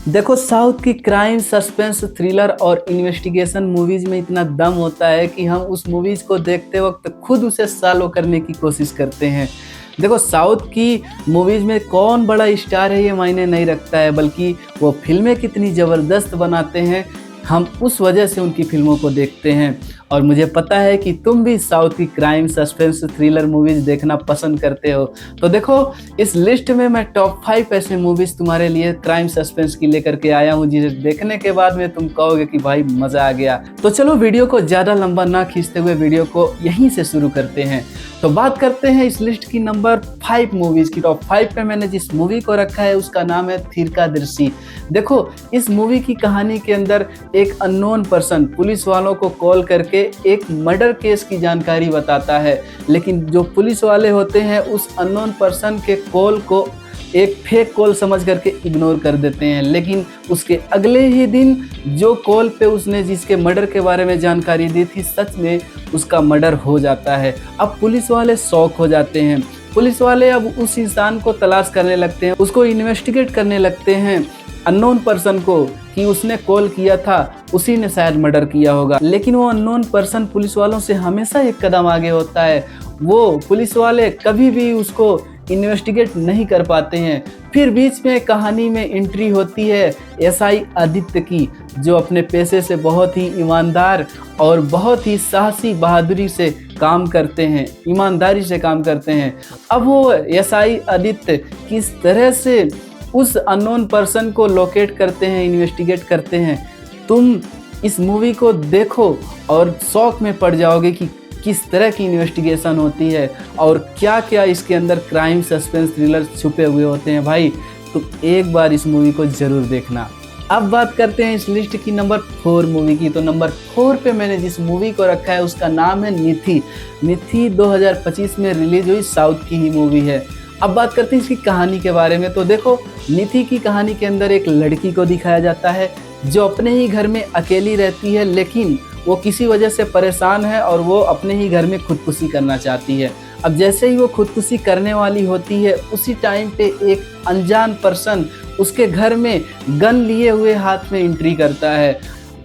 देखो, साउथ की crime, suspense, thriller और इन्वेस्टिगेशन मूवीज में इतना दम होता है कि हम उस मूवीज को देखते वक्त खुद उसे सॉल्व करने की कोशिश करते हैं। देखो, साउथ की मूवीज में कौन बड़ा स्टार है ये मायने नहीं रखता है, बल्कि वो फिल्में कितनी ज़बरदस्त बनाते हैं, हम उस वजह से उनकी फिल्मों को देखते हैं। और मुझे पता है कि तुम भी साउथ की क्राइम, सस्पेंस, थ्रिलर मूवीज देखना पसंद करते हो। तो देखो, इस लिस्ट में मैं टॉप 5 ऐसे मूवीज तुम्हारे लिए क्राइम सस्पेंस की लेकर के आया हूँ, जिसे देखने के बाद में तुम कहोगे कि भाई मजा आ गया। तो चलो, वीडियो को ज्यादा लंबा ना खींचते हुए वीडियो को यहीं से शुरू करते हैं। तो बात करते हैं इस लिस्ट की नंबर 5 मूवीज की। टॉप 5 पे मैंने जिस मूवी को रखा है उसका नाम है थीरकादृषि। देखो, इस मूवी की कहानी के अंदर एक अननोन पर्सन पुलिस वालों को कॉल करके एक मर्डर केस की जानकारी बताता है, लेकिन जो पुलिस वाले होते हैं उस अननोन पर्सन के कॉल को एक फेक कॉल समझ करके इग्नोर कर देते हैं। लेकिन उसके अगले ही दिन जो कॉल पे उसने जिसके मर्डर के बारे में जानकारी दी थी, सच में उसका मर्डर हो जाता है। अब पुलिस वाले शॉक हो जाते हैं। पुलिस वाले अब उस इंसान को तलाश करने लगते हैं, उसको इन्वेस्टिगेट करने लगते हैं, अननोन पर्सन को, कि उसने कॉल किया था, उसी ने शायद मर्डर किया होगा। लेकिन वो अननोन पर्सन पुलिस वालों से हमेशा एक कदम आगे होता है। वो पुलिस वाले कभी भी उसको इन्वेस्टिगेट नहीं कर पाते हैं। फिर बीच में कहानी में एंट्री होती है एसआई आदित्य की, जो अपने पेशे से बहुत ही ईमानदार और बहुत ही साहसी बहादुरी से काम करते हैं, ईमानदारी से काम करते हैं। अब वो एसआई आदित्य किस तरह से उस अननोन पर्सन को लोकेट करते हैं, इन्वेस्टिगेट करते हैं, तुम इस मूवी को देखो और शौक में पड़ जाओगे कि किस तरह की इन्वेस्टिगेशन होती है और क्या क्या इसके अंदर क्राइम, सस्पेंस, थ्रिलर छुपे हुए होते हैं। भाई, तुम एक बार इस मूवी को ज़रूर देखना। अब बात करते हैं इस लिस्ट की नंबर 4 मूवी की। तो नंबर 4 पे मैंने जिस मूवी को रखा है उसका नाम है निथि। निथि 2025 में रिलीज हुई साउथ की ही मूवी है। अब बात करते हैं इसकी कहानी के बारे में। तो देखो, निथि की कहानी के अंदर एक लड़की को दिखाया जाता है जो अपने ही घर में अकेली रहती है, लेकिन वो किसी वजह से परेशान है और वो अपने ही घर में खुदकुशी करना चाहती है। अब जैसे ही वो खुदकुशी करने वाली होती है, उसी टाइम पे एक अनजान पर्सन उसके घर में गन लिए हुए हाथ में एंट्री करता है।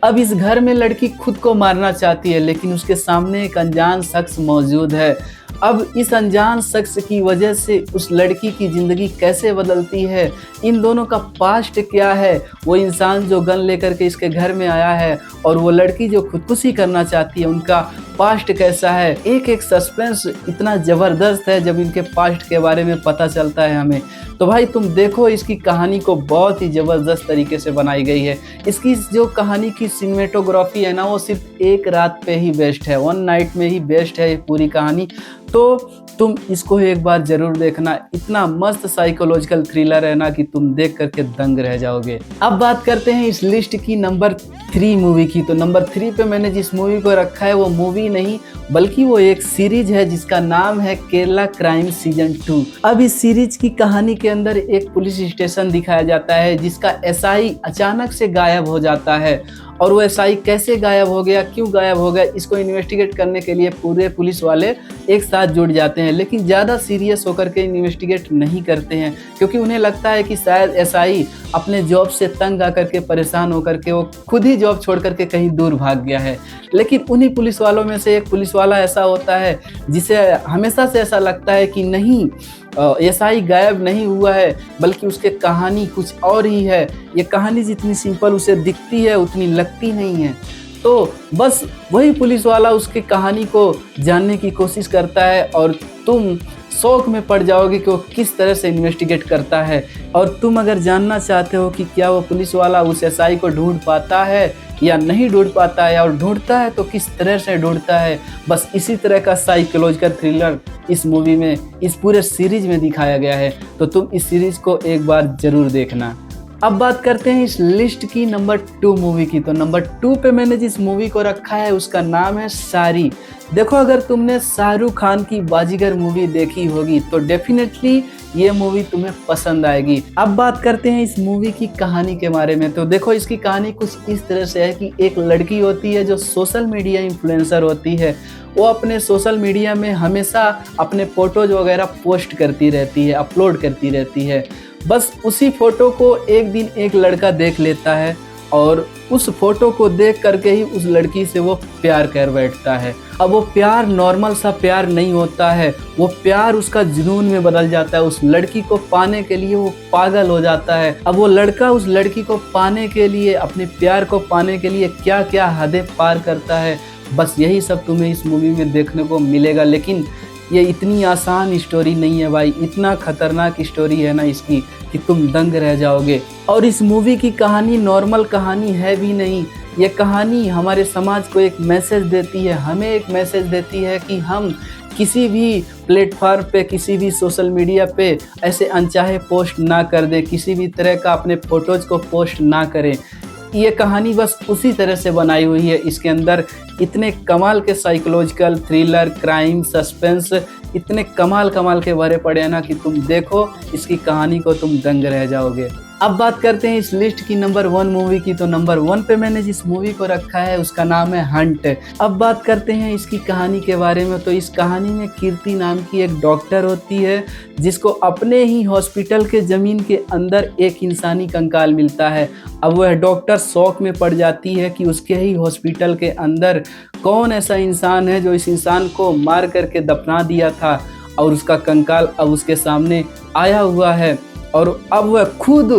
अब इस घर में लड़की खुद को मारना चाहती है, लेकिन उसके सामने एक अनजान शख्स मौजूद है। अब इस अनजान शख्स की वजह से उस लड़की की ज़िंदगी कैसे बदलती है, इन दोनों का पास्ट क्या है, वो इंसान जो गन लेकर के इसके घर में आया है और वो लड़की जो खुदकुशी करना चाहती है, उनका पास्ट कैसा है। एक एक सस्पेंस इतना ज़बरदस्त है जब इनके पास्ट के बारे में पता चलता है हमें। तो भाई, तुम देखो, इसकी कहानी को बहुत ही ज़बरदस्त तरीके से बनाई गई है। इसकी जो कहानी की सिनेमेटोग्राफी है ना, वो सिर्फ एक रात पे ही बेस्ट है, वन नाइट में ही बेस्ट है ये पूरी कहानी। तो तुम इसको एक बार ज़रूर देखना। इतना मस्त साइकोलॉजिकल थ्रिलर है ना कि तुम देख करके दंग रह जाओगे। अब बात करते हैं इस लिस्ट की नंबर 3 मूवी की। तो नंबर 3 पे मैंने जिस मूवी को रखा है वो मूवी नहीं, बल्कि वो एक सीरीज है जिसका नाम है केरला क्राइम सीजन 2। अब इस सीरीज की कहानी के अंदर एक पुलिस स्टेशन दिखाया जाता है जिसका एसआई अचानक से गायब हो जाता है। और वो एसआई कैसे गायब हो गया, क्यों गायब हो गया, इसको इन्वेस्टिगेट करने के लिए पूरे पुलिस वाले एक साथ जुट जाते हैं। लेकिन ज़्यादा सीरियस होकर के इन्वेस्टिगेट नहीं करते हैं, क्योंकि उन्हें लगता है कि शायद एसआई अपने जॉब से तंग आकर के, परेशान होकर के वो खुद ही जॉब छोड़ करके कहीं दूर भाग गया है। लेकिन उन्हीं पुलिस वालों में से एक पुलिस वाला ऐसा होता है जिसे हमेशा से ऐसा लगता है कि नहीं, एसआई गायब नहीं हुआ है, बल्कि उसके कहानी कुछ और ही है। ये कहानी जितनी सिंपल उसे दिखती है उतनी लगती नहीं है। तो बस वही पुलिस वाला उसकी कहानी को जानने की कोशिश करता है और तुम शौक में पड़ जाओगे कि वो किस तरह से इन्वेस्टिगेट करता है। और तुम अगर जानना चाहते हो कि क्या वो पुलिस वाला उस एसआई को ढूंढ पाता है या नहीं ढूंढ पाता है, और ढूंढता है तो किस तरह से ढूंढता है, बस इसी तरह का साइकोलॉजिकल थ्रिलर इस मूवी में, इस पूरे सीरीज में दिखाया गया है। तो तुम इस सीरीज को एक बार ज़रूर देखना। अब बात करते हैं इस लिस्ट की नंबर 2 मूवी की। तो नंबर 2 पे मैंने जिस मूवी को रखा है उसका नाम है सारी। देखो, अगर तुमने शाहरुख खान की बाजीगर मूवी देखी होगी तो डेफिनेटली ये मूवी तुम्हें पसंद आएगी। अब बात करते हैं इस मूवी की कहानी के बारे में। तो देखो, इसकी कहानी कुछ इस तरह से है कि एक लड़की होती है जो सोशल मीडिया इन्फ्लुएंसर होती है। वो अपने सोशल मीडिया में हमेशा अपने फोटोज वगैरह पोस्ट करती रहती है, अपलोड करती रहती है। बस उसी फोटो को एक दिन एक लड़का देख लेता है और उस फोटो को देख करके ही उस लड़की से वो प्यार कर बैठता है। अब वो प्यार नॉर्मल सा प्यार नहीं होता है, वो प्यार उसका जुनून में बदल जाता है। उस लड़की को पाने के लिए वो पागल हो जाता है। अब वो लड़का उस लड़की को पाने के लिए, अपने प्यार को पाने के लिए क्या क्या हदें पार करता है, बस यही सब तुम्हें इस मूवी में देखने को मिलेगा। लेकिन ये इतनी आसान स्टोरी नहीं है भाई, इतना खतरनाक स्टोरी है ना इसकी कि तुम दंग रह जाओगे। और इस मूवी की कहानी नॉर्मल कहानी है भी नहीं, ये कहानी हमारे समाज को एक मैसेज देती है, हमें एक मैसेज देती है कि हम किसी भी प्लेटफॉर्म पे, किसी भी सोशल मीडिया पे ऐसे अनचाहे पोस्ट ना कर दें, किसी भी तरह का अपने फ़ोटोज़ को पोस्ट ना करें। ये कहानी बस उसी तरह से बनाई हुई है। इसके अंदर इतने कमाल के साइकोलॉजिकल थ्रिलर, क्राइम, सस्पेंस, इतने कमाल के भरे पड़े हैं ना कि तुम देखो इसकी कहानी को तुम दंग रह जाओगे। अब बात करते हैं इस लिस्ट की नंबर 1 मूवी की। तो नंबर 1 पे मैंने जिस मूवी को रखा है उसका नाम है हंट। अब बात करते हैं इसकी कहानी के बारे में। तो इस कहानी में कीर्ति नाम की एक डॉक्टर होती है जिसको अपने ही हॉस्पिटल के ज़मीन के अंदर एक इंसानी कंकाल मिलता है। अब वह डॉक्टर शौक में पड़ जाती है कि उसके ही हॉस्पिटल के अंदर कौन ऐसा इंसान है जो इस इंसान को मार करके दफना दिया था और उसका कंकाल अब उसके सामने आया हुआ है। और अब वह खुद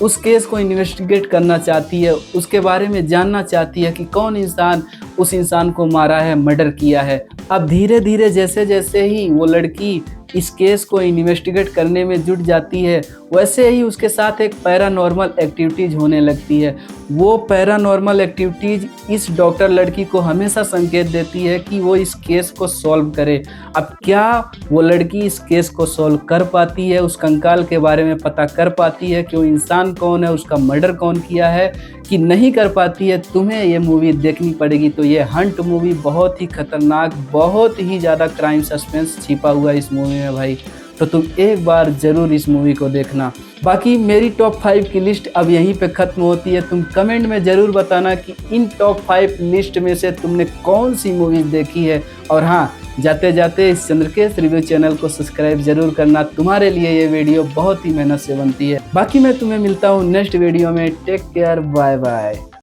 उस केस को इन्वेस्टिगेट करना चाहती है, उसके बारे में जानना चाहती है कि कौन इंसान उस इंसान को मारा है, मर्डर किया है। अब धीरे धीरे जैसे जैसे ही वो लड़की इस केस को इन्वेस्टिगेट करने में जुट जाती है, वैसे ही उसके साथ एक पैरानॉर्मल एक्टिविटीज़ होने लगती है। वो पैरानॉर्मल एक्टिविटीज़ इस डॉक्टर लड़की को हमेशा संकेत देती है कि वो इस केस को सॉल्व करे। अब क्या वो लड़की इस केस को सॉल्व कर पाती है, उस कंकाल के बारे में पता कर पाती है कि वो इंसान कौन है, उसका मर्डर कौन किया है, कि नहीं कर पाती है, तुम्हें ये मूवी देखनी पड़ेगी। तो ये हंट मूवी बहुत ही खतरनाक, बहुत ही ज़्यादा क्राइम सस्पेंस छिपा हुआ है इस मूवी में भाई। तो तुम एक बार ज़रूर इस मूवी को देखना। बाकी मेरी टॉप 5 की लिस्ट अब यहीं पे ख़त्म होती है। तुम कमेंट में ज़रूर बताना कि इन टॉप 5 लिस्ट में से तुमने कौन सी मूवीज़ देखी है। और हाँ, जाते जाते इस चंद्रकेश रिव्यू चैनल को सब्सक्राइब जरूर करना, तुम्हारे लिए ये वीडियो बहुत ही मेहनत से बनती है। बाकी मैं तुम्हें मिलता हूँ नेक्स्ट वीडियो में। Take care, bye bye.